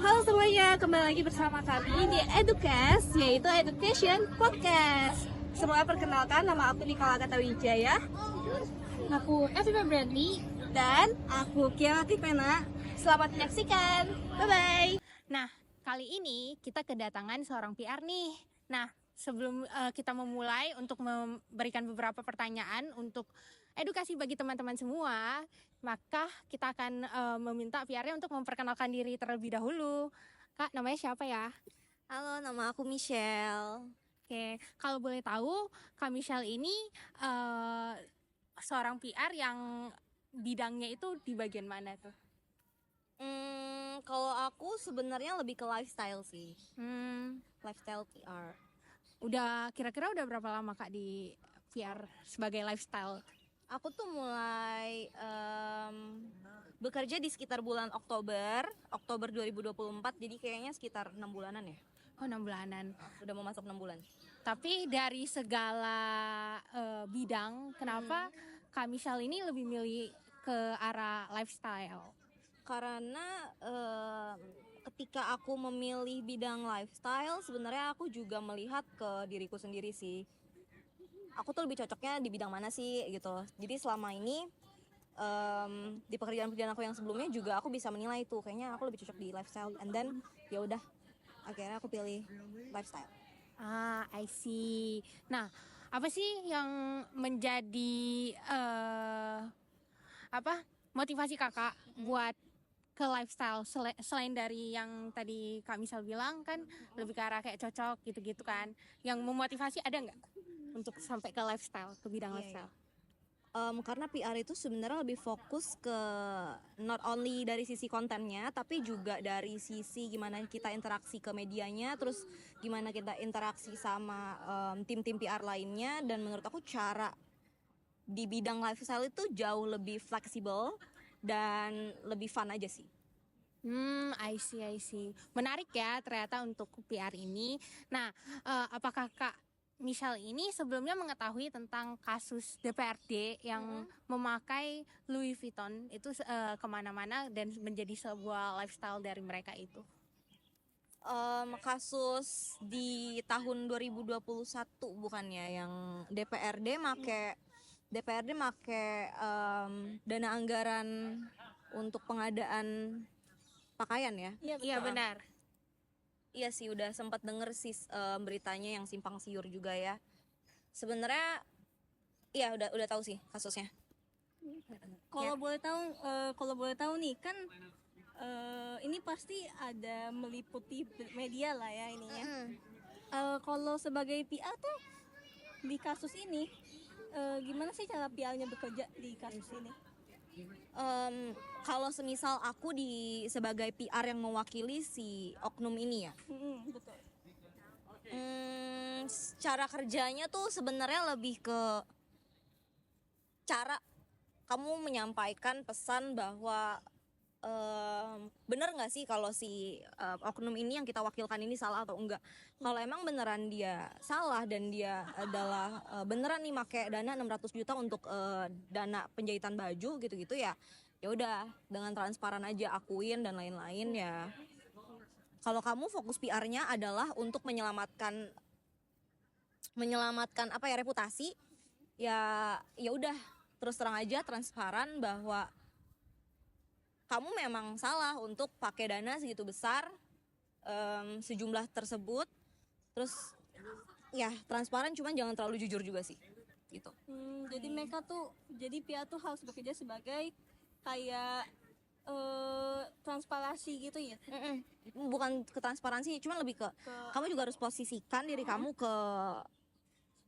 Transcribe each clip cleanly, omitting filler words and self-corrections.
Halo semuanya, kembali lagi bersama kami di Educast, yaitu Education Podcast. Semua perkenalkan, nama aku Nikola Katawijaya. Aku Evita Bradley. Dan aku Kiara Tipena. Selamat menyaksikan, bye-bye. Nah, kali ini kita kedatangan seorang PR nih. Nah, sebelum kita memulai untuk memberikan beberapa pertanyaan untuk edukasi bagi teman-teman semua, maka kita akan meminta PR-nya untuk memperkenalkan diri terlebih dahulu. Kak, namanya siapa ya? Halo, nama aku Michelle. Oke, kalau boleh tahu, Kak Michelle ini seorang PR yang bidangnya itu di bagian mana tuh? Kalau aku sebenarnya lebih ke lifestyle sih. Lifestyle PR. Kira-kira udah berapa lama Kak di PR sebagai lifestyle? Aku tuh mulai bekerja di sekitar bulan Oktober 2024, jadi kayaknya sekitar 6 bulanan ya. Oh, 6 bulanan. Udah mau masuk 6 bulan. Tapi dari segala bidang, kenapa Kak Michelle ini lebih milih ke arah lifestyle? Karena ketika aku memilih bidang lifestyle, sebenarnya aku juga melihat ke diriku sendiri sih. Aku tuh lebih cocoknya di bidang mana sih gitu. Jadi selama ini di pekerjaan aku yang sebelumnya juga aku bisa menilai tuh kayaknya aku lebih cocok di lifestyle. And then ya udah, akhirnya aku pilih lifestyle. I see. Nah, apa sih yang menjadi motivasi kakak buat ke lifestyle selain dari yang tadi Kak Michelle bilang kan lebih ke arah kayak cocok gitu-gitu kan, yang memotivasi ada nggak untuk sampai ke lifestyle, ke bidang lifestyle? Karena PR itu sebenarnya lebih fokus ke not only dari sisi kontennya, tapi juga dari sisi gimana kita interaksi ke medianya, terus gimana kita interaksi sama tim-tim PR lainnya. Dan menurut aku cara di bidang lifestyle itu jauh lebih fleksibel dan lebih fun aja sih. I see. Menarik ya ternyata untuk PR ini. Nah, apakah Kak Michelle ini sebelumnya mengetahui tentang kasus DPRD yang memakai Louis Vuitton itu kemana-mana dan menjadi sebuah lifestyle dari mereka itu? Kasus di tahun 2021 bukannya yang DPRD make dana anggaran untuk pengadaan pakaian ya? Iya benar. Iya sih, udah sempat denger sih beritanya yang simpang siur juga ya. Sebenarnya iya udah tahu sih kasusnya. Kalau boleh tahu nih kan ini pasti ada meliputi media lah ya ininya. Kalau sebagai PR tuh di kasus ini gimana sih cara PR-nya bekerja di kasus ini? Kalau semisal aku sebagai PR yang mewakili si oknum ini ya. Betul. Cara kerjanya tuh sebenarnya lebih ke cara kamu menyampaikan pesan bahwa bener nggak sih kalau si oknum ini yang kita wakilkan ini salah atau enggak. Kalau emang beneran dia salah dan dia adalah beneran nih make dana 600 juta untuk dana penjahitan baju gitu-gitu ya udah dengan transparan aja akuin dan lain-lain ya. Kalau kamu fokus PR-nya adalah untuk menyelamatkan reputasi ya udah terus terang aja transparan bahwa kamu memang salah untuk pakai dana segitu besar, sejumlah tersebut. Terus ya transparan, cuman jangan terlalu jujur juga sih gitu. Jadi PR tuh harus bekerja sebagai kayak transparansi gitu ya? Bukan ke transparansi, cuman lebih ke kamu juga harus posisikan diri kamu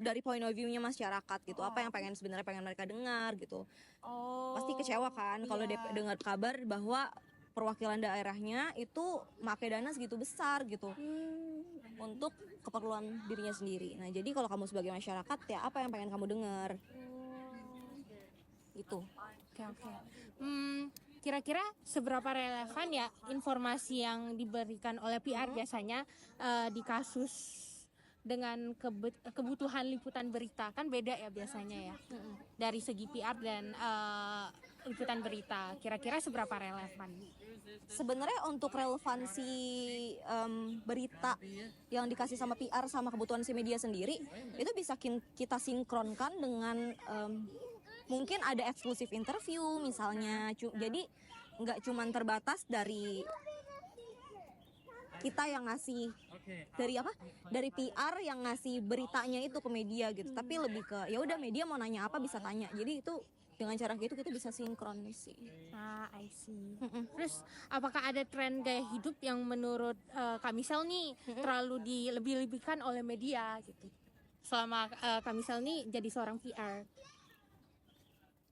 dari point of view-nya masyarakat gitu. Apa yang sebenarnya pengen mereka dengar gitu. Pasti kecewa kan kalau dengar kabar bahwa perwakilan daerahnya itu pakai dana segitu besar gitu untuk keperluan dirinya sendiri. Nah, jadi kalau kamu sebagai masyarakat ya apa yang pengen kamu dengar? Gitu. Oke. Kira-kira seberapa relevan ya informasi yang diberikan oleh PR biasanya di kasus dengan kebutuhan liputan berita kan beda ya biasanya ya dari segi PR dan liputan berita. Kira-kira seberapa relevan? Sebenarnya untuk relevansi berita yang dikasih sama PR sama kebutuhan si media sendiri itu bisa kita sinkronkan dengan mungkin ada eksklusif interview misalnya. Jadi nggak cuman terbatas dari kita yang ngasih dari PR yang ngasih beritanya itu ke media gitu, tapi lebih ke ya udah media mau nanya apa bisa tanya. Jadi itu dengan cara gitu kita bisa sinkron sih. I see. Terus apakah ada tren gaya hidup yang menurut Kak Misel nih terlalu dilebih-lebihkan oleh media gitu? Selama Kak Misel nih jadi seorang PR.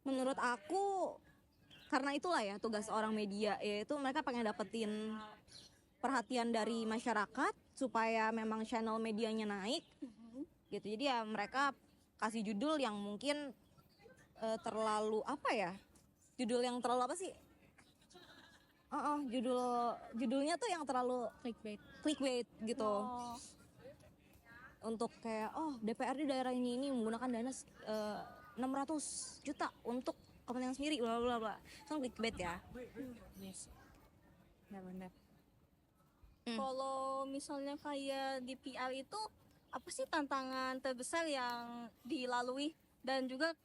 Menurut aku karena itulah ya tugas orang media, yaitu mereka pengen dapetin perhatian dari masyarakat supaya memang channel medianya naik gitu. Jadi ya mereka kasih judul yang mungkin terlalu apa ya, judul yang terlalu apa sih, judulnya tuh yang terlalu clickbait gitu. Untuk kayak DPRD daerah ini menggunakan dana 600 juta untuk kepentingan sendiri bla bla bla. Itu clickbait ya. Yes. Benar. Kalau misalnya kayak di PR itu apa sih tantangan terbesar yang dilalui? Dan juga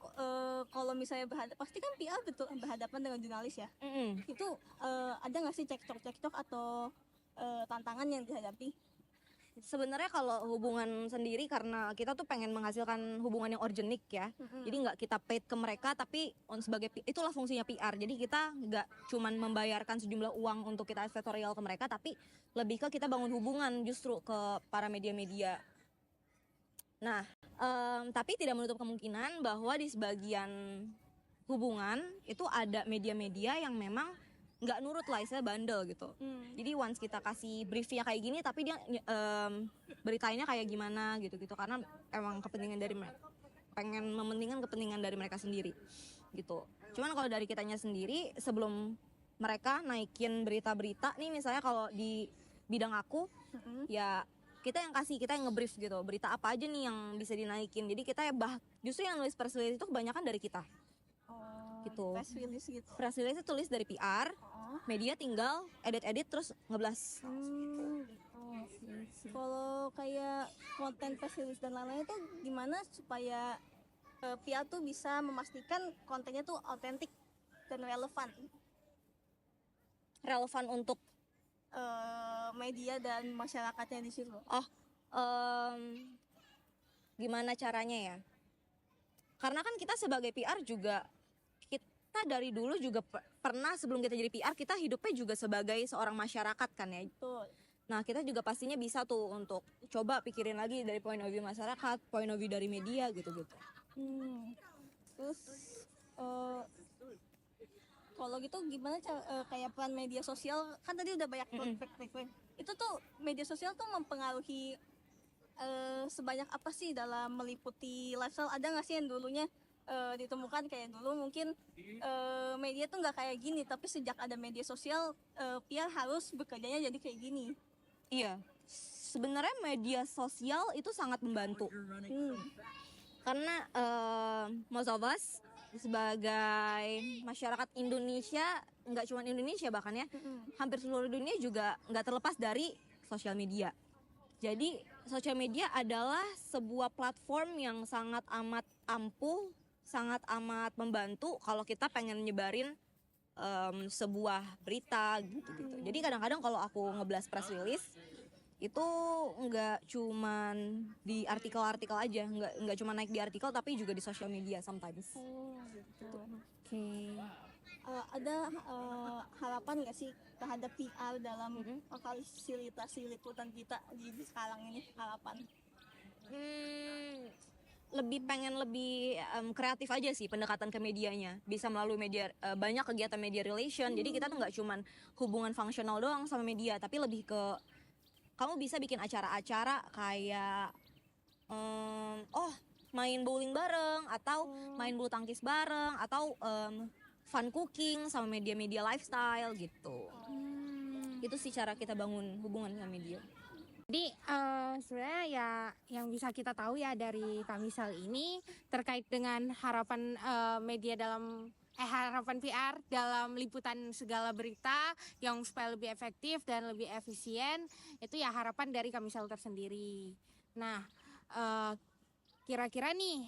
kalau misalnya pasti kan PR betul berhadapan dengan jurnalis ya. Itu ada nggak sih cekcok atau tantangan yang dihadapi? Sebenarnya kalau hubungan sendiri karena kita tuh pengen menghasilkan hubungan yang organik ya. Jadi nggak kita paid ke mereka, tapi sebagai itulah fungsinya PR. Jadi kita nggak cuman membayarkan sejumlah uang untuk kita editorial ke mereka, tapi lebih ke kita bangun hubungan justru ke para media-media. Nah, tapi tidak menutup kemungkinan bahwa di sebagian hubungan itu ada media-media yang memang nggak nurut lah, istilah bandel gitu. Jadi once kita kasih briefnya kayak gini, tapi dia beritainnya kayak gimana gitu-gitu, karena emang kepentingan dari mereka, pengen mementingkan kepentingan dari mereka sendiri gitu. Cuman kalau dari kitanya sendiri, sebelum mereka naikin berita-berita nih, misalnya kalau di bidang aku, ya kita yang ngebrief gitu, berita apa aja nih yang bisa dinaikin. Jadi kita ya justru yang nulis press release itu kebanyakan dari kita. Gitu. Press release itu tulis dari PR, media tinggal edit terus ngeblas. Kalau kayak konten press release dan lain-lain itu gimana supaya PR tuh bisa memastikan kontennya tuh autentik dan relevan? Relevan untuk media dan masyarakatnya di situ. Gimana caranya ya? Karena kan kita sebagai PR juga, kita dari dulu juga pernah sebelum kita jadi PR, kita hidupnya juga sebagai seorang masyarakat kan ya. Betul. Nah kita juga pastinya bisa tuh untuk coba pikirin lagi dari point of view masyarakat, point of view dari media gitu-gitu. Terus kalau gitu gimana kayak peran media sosial, kan tadi udah banyak itu tuh media sosial tuh mempengaruhi sebanyak apa sih dalam meliputi lifestyle? Ada nggak sih yang dulunya ditemukan kayak dulu mungkin media tuh nggak kayak gini, tapi sejak ada media sosial PR harus bekerjanya jadi kayak gini? Iya, sebenarnya media sosial itu sangat membantu. Karena most of us sebagai masyarakat Indonesia, nggak cuma Indonesia bahkan ya, hampir seluruh dunia juga nggak terlepas dari sosial media. Jadi sosial media adalah sebuah platform yang sangat amat ampuh, sangat amat membantu kalau kita pengen nyebarin sebuah berita gitu-gitu. Jadi kadang-kadang kalau aku ngeblas press release itu nggak cuman di artikel-artikel aja, nggak cuma naik di artikel, tapi juga di sosial media sometimes. Ada harapan nggak sih terhadap PR dalam fasilitasi liputan kita di sekarang ini, harapan? Pengen lebih kreatif aja sih pendekatan ke medianya, bisa melalui media, banyak kegiatan media relation. Jadi kita tuh nggak cuman hubungan fungsional doang sama media, tapi lebih ke kamu bisa bikin acara-acara kayak main bowling bareng, atau main bulu tangkis bareng, atau fun cooking sama media-media lifestyle gitu. Itu sih cara kita bangun hubungan sama media. Jadi sebenarnya ya yang bisa kita tahu ya dari Kak Misel ini terkait dengan harapan media dalam harapan PR dalam liputan segala berita yang supaya lebih efektif dan lebih efisien, itu ya harapan dari Kamisel tersendiri. Nah, kira-kira nih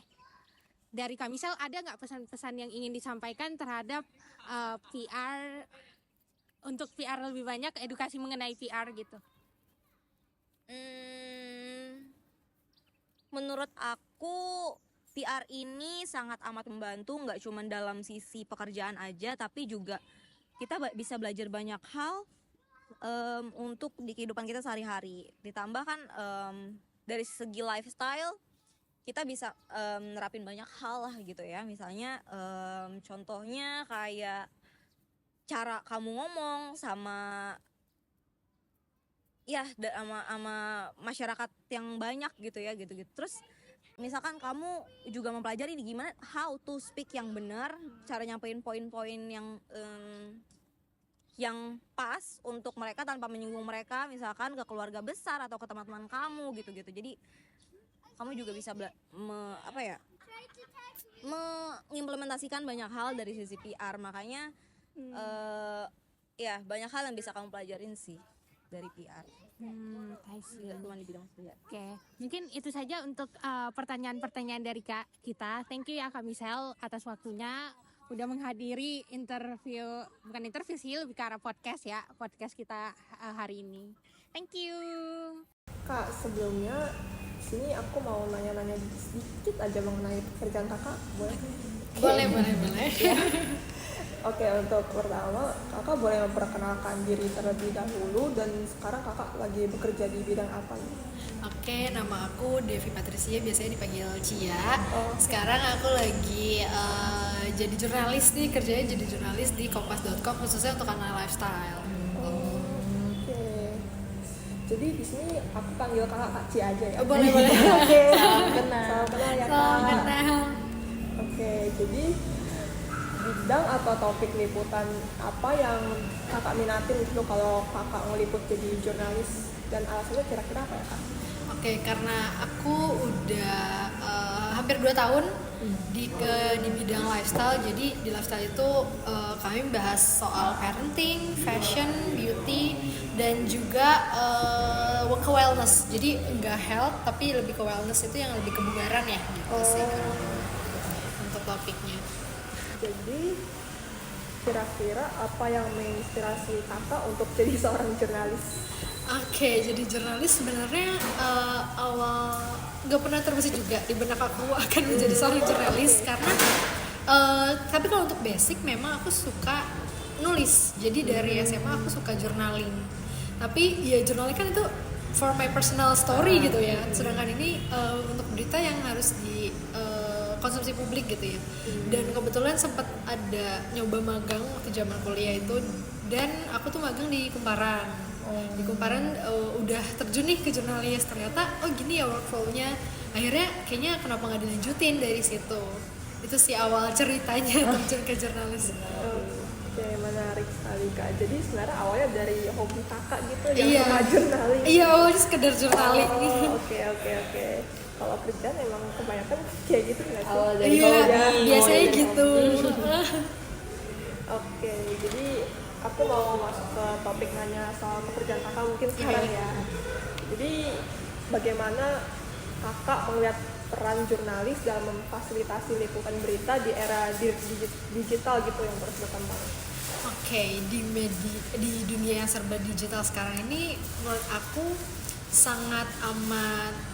dari Kamisel ada nggak pesan-pesan yang ingin disampaikan terhadap PR, untuk PR lebih banyak, edukasi mengenai PR gitu? Menurut aku PR ini sangat amat membantu, nggak cuma dalam sisi pekerjaan aja, tapi juga kita bisa belajar banyak hal untuk di kehidupan kita sehari-hari. Ditambah kan dari segi lifestyle kita bisa nerapin banyak hal lah gitu ya. Misalnya contohnya kayak cara kamu ngomong sama masyarakat yang banyak gitu ya, gitu-gitu. Terus misalkan kamu juga mempelajari gimana how to speak yang benar, cara nyampein poin-poin yang pas untuk mereka tanpa menyinggung mereka, misalkan ke keluarga besar atau ke teman-teman kamu gitu-gitu. Jadi kamu juga bisa mengimplementasikan banyak hal dari sisi PR. Makanya ya banyak hal yang bisa kamu pelajarin sih dari PR. I see. Nggak cuma di bidang PR. Oke, mungkin itu saja untuk pertanyaan-pertanyaan dari kita. Thank you ya Kamisel atas waktunya udah menghadiri bukan interview sih, lebih ke arah podcast ya, podcast kita hari ini. Thank you. Kak, sebelumnya sini aku mau nanya-nanya sedikit aja mengenai pekerjaan kakak, boleh? Boleh. Oke, untuk pertama, kakak boleh memperkenalkan diri terlebih dahulu dan sekarang kakak lagi bekerja di bidang apa nih? Oke, nama aku Devi Patricia, biasanya dipanggil Cia. Sekarang aku lagi jadi jurnalis nih, kerjanya jadi jurnalis di kompas.com, khususnya untuk kanal lifestyle. Oke. Jadi di sini aku panggil kakak Kak Cia aja ya? Boleh. Oke. Salam kenal. Salam kenal ya, Kak. Salam kenal. Oke, jadi bidang atau topik liputan apa yang kakak minatin gitu kalau kakak ngeliput jadi jurnalis, dan alasannya kira-kira apa ya, Kak? Oke, karena aku udah hampir 2 tahun di bidang lifestyle. Jadi di lifestyle itu kami bahas soal parenting, fashion, beauty, dan juga ke wellness. Jadi enggak health tapi lebih ke wellness, itu yang lebih kebugaran ya gitu sih untuk topiknya. Jadi kira-kira apa yang menginspirasi kakak untuk jadi seorang jurnalis? Oke, jadi jurnalis sebenarnya awal nggak pernah terbesit juga di benak aku akan menjadi seorang jurnalis, karena tapi kalau untuk basic memang aku suka nulis. Jadi dari SMA aku suka journaling. Tapi ya journaling kan itu for my personal story gitu ya. Sedangkan ini untuk berita yang harus di konsumsi publik gitu ya. Dan kebetulan sempat ada nyoba magang waktu zaman kuliah itu, dan aku tuh magang di Kumparan. Di Kumparan udah terjun nih ke jurnalis, ternyata gini ya workflow-nya. Akhirnya kayaknya kenapa nggak dilanjutin dari situ. Itu sih awal ceritanya terjun ke jurnalis. Oke, menarik sekali, Kak. Jadi sebenarnya awalnya dari hobi kakak gitu yang Iya. suka jurnalis. Iya, awalnya sekedar jurnaling. Oke. Kalau kerjaan emang kebanyakan kayak gitu nggak sih? Awal dari Iya, hobi. biasanya gitu. Oke, jadi aku mau masuk ke topik nanya soal pekerjaan kakak mungkin sekarang ya. Jadi bagaimana kakak melihat peran jurnalis dalam memfasilitasi liputan berita di era digital gitu yang terus berkembang? Oke, di dunia yang serba digital sekarang ini menurut aku sangat amat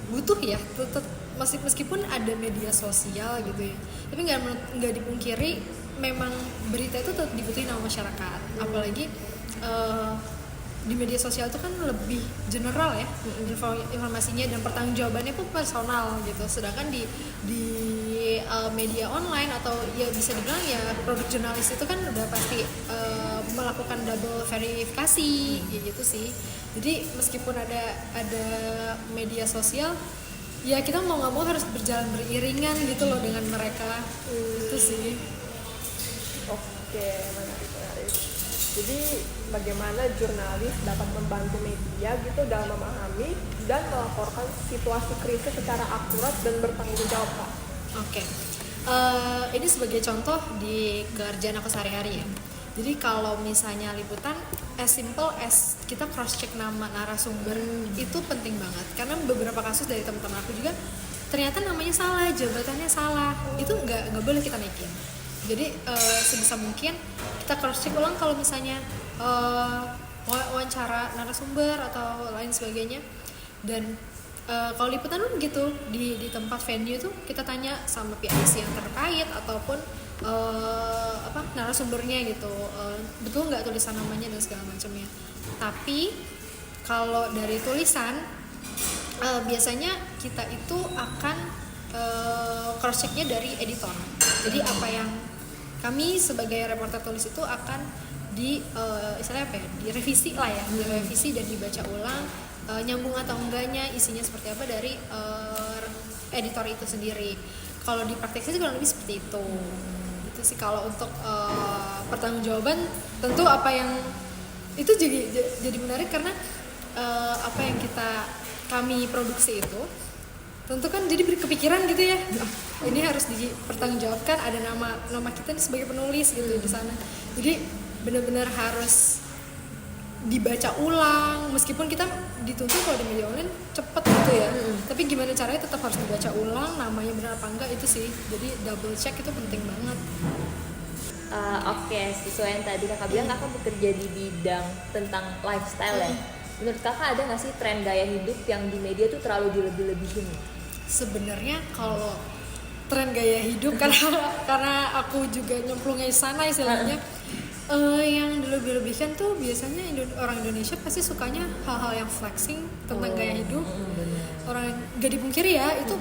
butuh ya, meskipun ada media sosial gitu ya, tapi nggak dipungkiri memang berita itu tetap dibutuhin sama masyarakat. Apalagi di media sosial itu kan lebih general ya informasinya, dan pertanggungjawabannya pun personal gitu. Sedangkan di media online atau ya bisa dibilang ya produk jurnalis itu kan udah pasti melakukan double verifikasi gitu sih. Jadi meskipun ada media sosial, ya kita mau nggak mau harus berjalan beriringan gitu loh dengan mereka. Itu sih. Oke, menarik. Jadi bagaimana jurnalis dapat membantu media gitu dalam memahami dan melaporkan situasi krisis secara akurat dan bertanggung jawab, Pak? Oke. ini sebagai contoh di kerjaan aku sehari-hari ya. Jadi kalau misalnya liputan, as simple as kita cross check nama narasumber itu penting banget. Karena beberapa kasus dari teman-teman aku juga ternyata namanya salah, jabatannya salah. Itu nggak boleh kita naikin. Jadi sebisa mungkin kita cross check ulang kalau misalnya wawancara narasumber atau lain sebagainya. Dan kalau liputan pun gitu, di tempat venue tuh kita tanya sama PIC yang terkait ataupun narasumbernya gitu, betul nggak tulisan namanya dan segala macamnya. Tapi kalau dari tulisan biasanya kita itu akan cross checknya dari editor. Jadi apa yang kami sebagai reporter tulis itu akan istilahnya direvisi lah ya, direvisi dan dibaca ulang, nyambung atau enggaknya, isinya seperti apa dari editor itu sendiri. Kalau di prakteknya sih kurang lebih seperti itu. Itu sih kalau untuk pertanggungjawaban, tentu apa yang itu jadi menarik karena apa yang kami produksi itu tentu kan jadi kepikiran gitu ya, ini harus dipertanggungjawabkan, ada nama kita nih sebagai penulis gitu di sana. Jadi benar-benar harus dibaca ulang, meskipun kita dituntut kalau di media online cepet gitu ya, tapi gimana caranya tetap harus dibaca ulang, namanya benar apa enggak itu sih. Jadi double check itu penting banget. Oke, sesuai yang tadi kakak bilang, kakak bekerja di bidang tentang lifestyle ya. Menurut kakak ada nggak sih tren gaya hidup yang di media tuh terlalu dilebih-lebihin? Sebenarnya kalau tren gaya hidup karena aku juga nyemplungnya di sana istilahnya, yang dilebih-lebihkan tuh biasanya orang Indonesia pasti sukanya hal-hal yang flexing tentang gaya hidup. Orang gak dipungkiri ya, itu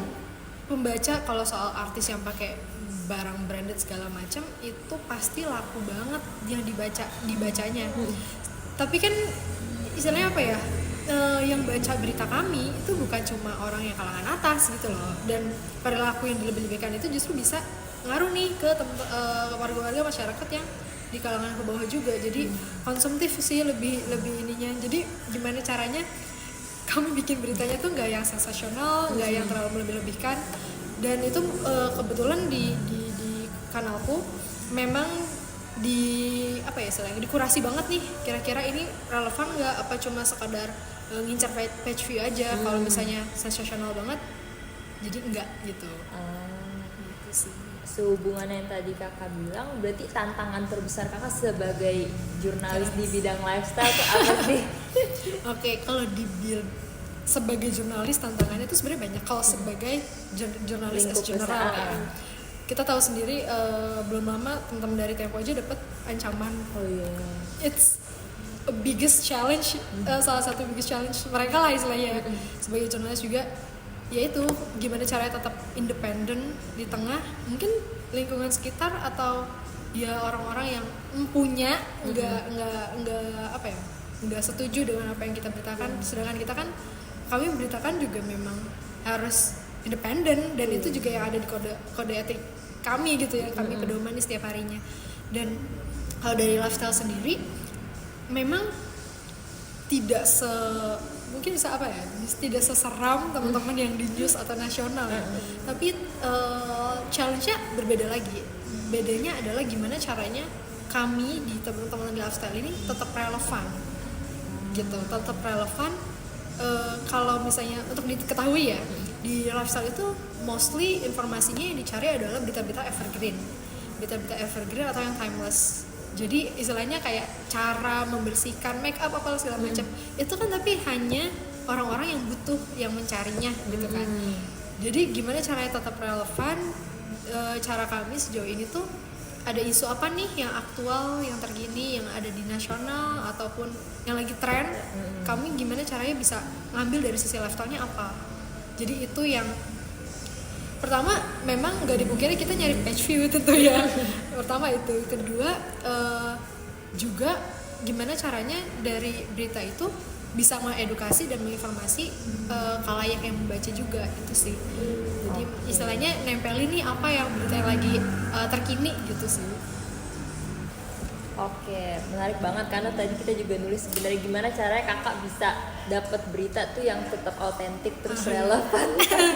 pembaca kalau soal artis yang pakai barang branded segala macam itu pasti laku banget yang dibacanya. Tapi kan istilahnya apa ya, yang baca berita kami itu bukan cuma orang yang kalangan atas gitu loh, dan perilaku yang dilebih-lebihkan itu justru bisa ngaruh nih ke warga-warga masyarakat yang di kalangan ke bawah juga. Jadi konsumtif sih lebih ininya. Jadi gimana caranya kami bikin beritanya tuh nggak yang sensasional, nggak yang terlalu melebih-lebihkan. Dan itu kebetulan di kanalku memang dikurasi banget nih, kira-kira ini relevan nggak, apa cuma sekadar ngincar page view aja. Kalau misalnya sensasional banget jadi enggak gitu. Gitu sih. Sehubungan yang tadi kakak bilang, berarti tantangan terbesar kakak sebagai jurnalis di bidang lifestyle itu apa sih? Oke, kalau sebagai jurnalis tantangannya itu sebenarnya banyak. Kalau sebagai jurnalis as general ya, kita tahu sendiri belum lama teman-teman dari Tempo aja dapat ancaman. It's a biggest challenge, salah satu biggest challenge mereka lah istilahnya. Sebagai jurnalis juga, yaitu gimana caranya tetap independen di tengah mungkin lingkungan sekitar atau ya orang-orang yang punya nggak setuju dengan apa yang kita beritakan. Sedangkan kami beritakan juga memang harus independen, dan itu juga yang ada di kode etik kami gitu ya, kami pedomani setiap harinya. Dan kalau dari lifestyle sendiri memang tidak tidak seseram teman-teman yang di news atau nasional ya. Tapi challenge-nya berbeda lagi. Bedanya adalah gimana caranya kami di teman-teman di lifestyle ini tetap relevan gitu, tetap relevan. Kalau misalnya untuk diketahui ya, di lifestyle itu mostly informasinya yang dicari adalah berita-berita evergreen atau yang timeless. Jadi istilahnya kayak cara membersihkan make up apa segala macam itu kan, tapi hanya orang-orang yang butuh yang mencarinya gitu kan. Jadi gimana caranya tetap relevan? Cara kami sejauh ini tuh ada isu apa nih yang aktual, yang terkini, yang ada di nasional ataupun yang lagi tren, kami gimana caranya bisa ngambil dari sisi lifestyle-nya apa. Jadi itu yang pertama, memang gak dipungkiri kita nyari page view tentu ya. Pertama itu. Kedua juga gimana caranya dari berita itu bisa mengedukasi dan menginformasi khalayak yang membaca juga, itu sih. Jadi istilahnya nempelin nih apa yang berita yang lagi terkini gitu sih. Oke, menarik banget karena tadi kita juga nulis sebenarnya gimana caranya kakak bisa dapat berita tuh yang tetap autentik terus relevan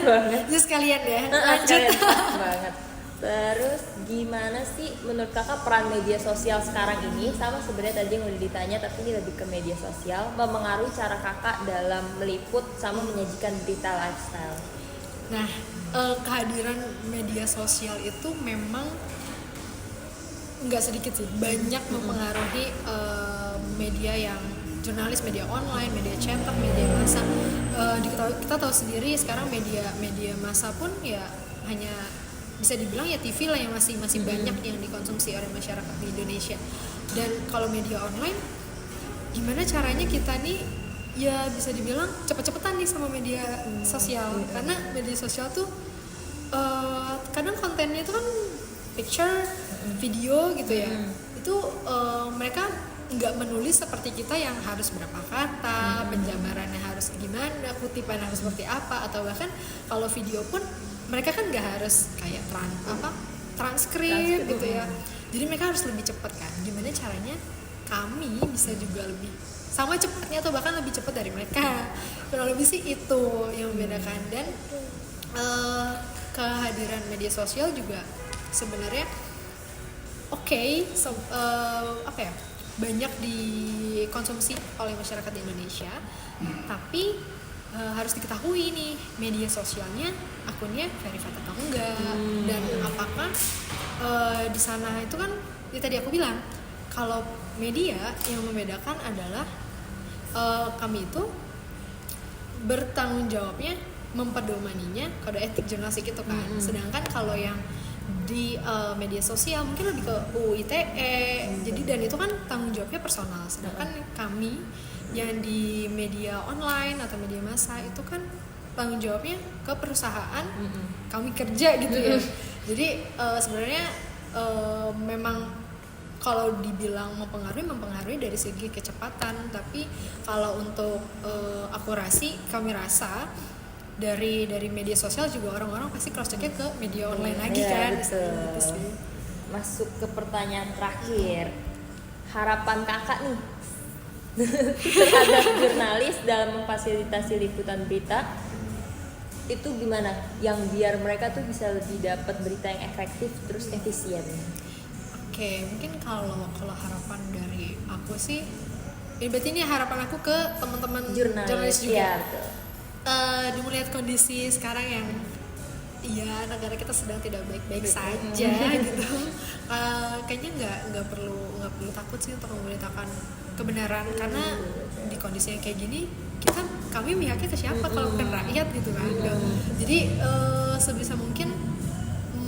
banget. Jadi sekalian ya, Sekalian pas banget. Terus gimana sih menurut kakak peran media sosial sekarang ini, sama sebenarnya tadi yang udah ditanya tapi ini lebih ke media sosial, mempengaruhi cara kakak dalam meliput sama menyajikan berita lifestyle? Nah, kehadiran media sosial itu memang nggak sedikit sih, banyak mempengaruhi media yang jurnalis, media online, media cetak, media massa. Kita tahu sendiri sekarang media massa pun ya hanya bisa dibilang ya TV lah yang masih banyak yang dikonsumsi oleh masyarakat di Indonesia. Dan kalau media online, gimana caranya kita nih ya bisa dibilang cepet-cepetan nih sama media sosial, karena media sosial tuh kadang kontennya itu kan picture, video gitu ya. Itu mereka nggak menulis seperti kita yang harus berapa kata, penjabarannya harus gimana, kutipan harus seperti apa, atau bahkan kalau video pun mereka kan nggak harus kayak transkrip gitu ya. Jadi mereka harus lebih cepat kan. Gimana caranya kami bisa juga lebih sama cepatnya atau bahkan lebih cepat dari mereka. Kurang lebih sih itu yang membedakan. Dan kehadiran media sosial juga sebenarnya apa ya, banyak dikonsumsi oleh masyarakat di Indonesia, tapi harus diketahui nih media sosialnya akunnya verified atau enggak, dan apakah di sana itu kan ya tadi aku bilang kalau media yang membedakan adalah kami itu bertanggung jawabnya memperdomaninya kode etik jurnalistik itu kan. Sedangkan kalau yang di media sosial mungkin lebih ke UU ITE, jadi dan itu kan tanggung jawabnya personal. Sedangkan kami yang di media online atau media massa itu kan tanggung jawabnya ke perusahaan, kami kerja gitu ya. Jadi sebenarnya memang kalau dibilang mempengaruhi dari segi kecepatan, tapi kalau untuk akurasi kami rasa dari media sosial juga orang-orang pasti cross checknya ke media online lagi kan. Betul. Gitu sih. Masuk ke pertanyaan terakhir, harapan kakak nih terhadap jurnalis dalam memfasilitasi liputan berita itu gimana? Yang biar mereka tuh bisa lebih dapat berita yang efektif terus efisien. Oke, mungkin kalau harapan dari aku sih, berarti ini harapan aku ke teman-teman jurnalis juga. Ya, betul. Melihat kondisi sekarang yang ya negara kita sedang tidak baik-baik saja gitu, kayaknya nggak perlu takut sih untuk memberitakan kebenaran, karena di kondisi yang kayak gini kami pihaknya ke siapa kalau bukan rakyat gitu kan. Jadi sebisa mungkin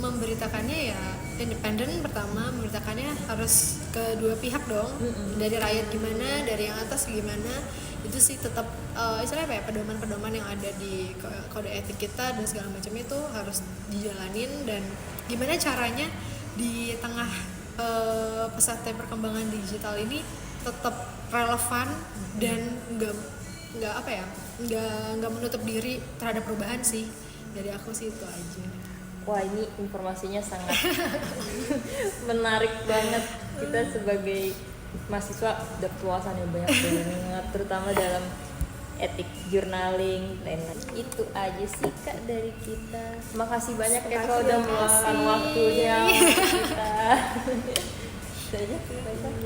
memberitakannya ya independen, pertama memberitakannya harus kedua pihak dong, dari rakyat gimana, dari yang atas gimana, itu sih tetap istilahnya apa ya, pedoman-pedoman yang ada di kode etik kita dan segala macam itu harus dijalanin. Dan gimana caranya di tengah pesatnya perkembangan digital ini tetap relevan dan nggak menutup diri terhadap perubahan sih. Dari aku sih itu aja. Wah, ini informasinya sangat menarik banget. Kita sebagai mahasiswa dapat wawasan yang banyak banget, terutama dalam etik jurnaling dan itu aja sih Kak dari kita. Makasih banyak ya Kak udah meluangkan waktunya kita.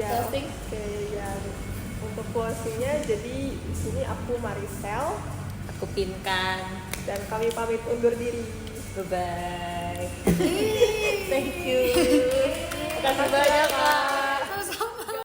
Ya, oke, ya. Untuk closingnya, jadi di sini aku Marisel, aku Pinkan, dan kami pamit undur diri. bye bye. Thank you. Terima kasih banyak Kak.